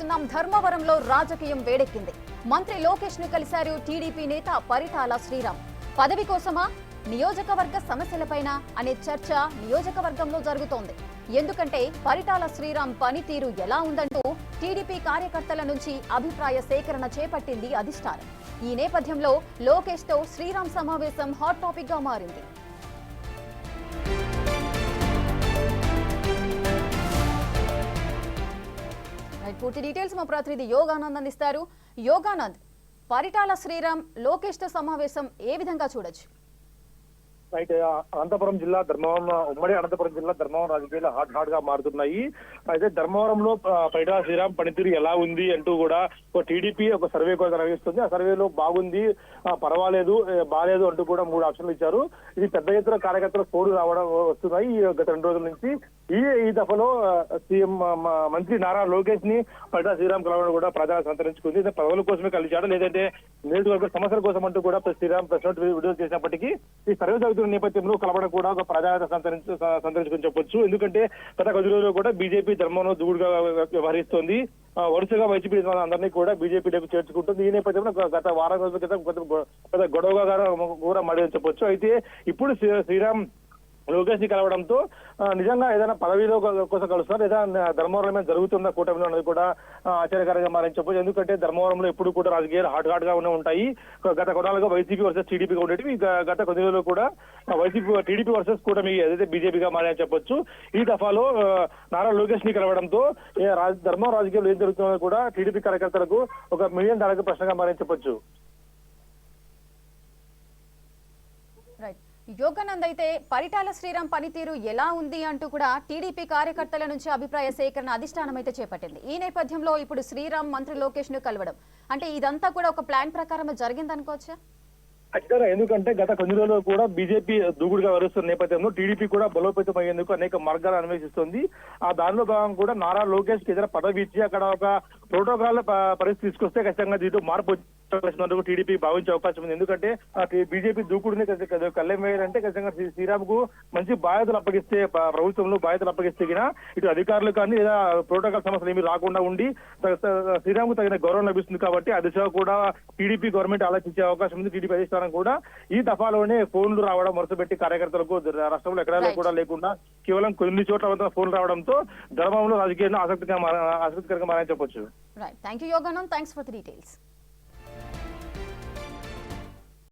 చూస్తున్నాం. ధర్మవరంలో రాజకీయం వేడెక్కింది. మంత్రి లోకేష్ ను కలిశారు టీడీపీ నేత పరిటాల శ్రీరామ్. పదవి కోసమా, నియోజకవర్గ సమస్యలపైన అనే చర్చ నియోజకవర్గంలో జరుగుతోంది. ఎందుకంటే పరిటాల శ్రీరామ్ పనితీరు ఎలా ఉందంటూ టీడీపీ కార్యకర్తల నుంచి అభిప్రాయ సేకరణ చేపట్టింది అధిష్టానం. ఈ నేపథ్యంలో లోకేష్ తో శ్రీరామ్ సమావేశం హాట్ టాపిక్ గా మారింది. పూర్తి డీటెయిల్స్ మా ప్రతినిధి యోగానంద్ అందిస్తారు. యోగానంద్, పరిటాల శ్రీరామ్ లోకేష్ తో సమావేశం ఏ విధంగా చూడొచ్చు? రైట్, అనంతపురం జిల్లా ధర్మవరం, ఉమ్మడి అనంతపురం జిల్లా ధర్మవరం రాజకీయాలు హాట్ గా మారుతున్నాయి. అయితే ధర్మవరంలో పరిటాల శ్రీరామ్ పనితీరు ఎలా ఉంది అంటూ కూడా ఒక టీడీపీ ఒక సర్వే కూడా నిర్వహిస్తుంది. ఆ సర్వేలో బాగుంది, పర్వాలేదు, బాగాలేదు అంటూ కూడా 3 ఆప్షన్లు ఇచ్చారు. ఇది పెద్ద ఎత్తున కార్యకర్తలు ఫోన్లు రావడం వస్తున్నాయి గత 2 రోజుల నుంచి. ఈ దఫలో సీఎం మంత్రి నారా లోకేష్ ని పరిటాల శ్రీరామ్ కలవడం కూడా ప్రధాన సంతరించుకుంది. పదవుల కోసమే కలిశాడు, లేదంటే నియోజకవర్గ సమస్యల కోసం అంటూ కూడా శ్రీరామ్ ప్రెస్ నోట్ విడుదల చేసినప్పటికీ ఈ సర్వే నేపథ్యంలో కలవడం కూడా ఒక ప్రాధాన్యత సంతరించుకుని చెప్పొచ్చు. ఎందుకంటే గత కొద్ది రోజుల్లో కూడా బీజేపీ ధర్మంలో దూడుగా వ్యవహరిస్తోంది. వరుసగా వైసీపీ అందరినీ కూడా బీజేపీలోకి చేర్చుకుంటుంది. ఈ నేపథ్యంలో గత వారం రోజుల క్రితం గొడవగా కూడా మారేదని చెప్పొచ్చు. అయితే ఇప్పుడు శ్రీరామ్ లోకేష్ ని కలవడంతో నిజంగా ఏదైనా పదవిలో కోసం కలుస్తున్నారు, లేదా ధర్మవరం మీద జరుగుతున్న కూటమిలో అనేది కూడా ఆశ్చర్యకరంగా మారని చెప్పొచ్చు. ఎందుకంటే ధర్మవరంలో ఎప్పుడు కూడా రాజకీయాలు హాట్ గా ఉంటాయి. గత కొన్నాళ్ళుగా వైసీపీ వర్సెస్ టీడీపీగా ఉండేవి. గత కొద్ది రోజుల్లో కూడా టీడీపీ వర్సెస్ కూటమి ఏదైతే బీజేపీగా మారని చెప్పొచ్చు. ఈ దఫాలో నారా లోకేష్ ని కలవడంతో ధర్మవరం రాజకీయాలు ఏం జరుగుతుందో కూడా టీడీపీ కార్యకర్తలకు ఒక $1 మిలియన్ ప్రశ్నగా మారని చెప్పొచ్చు. యోగానంద్, అయితే పరిటాల శ్రీరామ్ పనితీరు ఎలా ఉంది అంటూ కూడా టీడీపీ కార్యకర్తల నుంచి అభిప్రాయ సేకరణ అధిష్టానం అయితే చేపట్టింది. ఈ నేపథ్యంలో ఇప్పుడు శ్రీరామ్ మంత్రి లోకేష్ ను కలవడం అంటే ఇదంతా కూడా ఒక ప్లాన్ ప్రకారం జరిగిందనుకోవచ్చా? ఖచ్చితంగా, ఎందుకంటే గత కొన్ని రోజుల్లో కూడా బీజేపీ దూకుడుగా వరుస్తున్న నేపథ్యంలో టీడీపీ కూడా బలోపేతం అయ్యేందుకు అనేక మార్గాలు అన్వేషిస్తుంది. ఆ దానిలో భాగం కూడా నారా లోకేష్ కి ఏదైనా పదవి ఇచ్చి అక్కడ ఒక ప్రోటోకాల్ పరిస్థితి తీసుకొస్తే ఖచ్చితంగా దీంతో మార్పు టీడీపీ భావించే అవకాశం ఉంది. ఎందుకంటే బీజేపీ దూకుడిని కళ్ళెం వేయాలంటే ఖచ్చితంగా శ్రీరామ్ కు మంచి బాధ్యతలు అప్పగిస్తే, ప్రభుత్వంలో బాధ్యతలు అప్పగిస్తే ఇటు అధికారులు కానీ లేదా ప్రోటోకాల్ సమస్యలు ఏమీ రాకుండా ఉండి శ్రీరామ్ కు తగిన గౌరవం లభిస్తుంది. కాబట్టి ఆ దిశగా కూడా టీడీపీ గవర్నమెంట్ ఆలోచించే అవకాశం ఉంది. టీడీపీ అధిష్టానం కూడా ఈ దఫాలోనే ఫోన్లు రావడం వరుసపెట్టి కార్యకర్తలకు రాష్ట్రంలో ఎక్కడా కూడా లేకుండా కేవలం కొన్ని చోట్ల ఫోన్లు రావడంతో ధర్మంలో రాజకీయాన్ని ఆసక్తికరంగా మారని చెప్పొచ్చు. Thank you Yoganand, thanks for the details.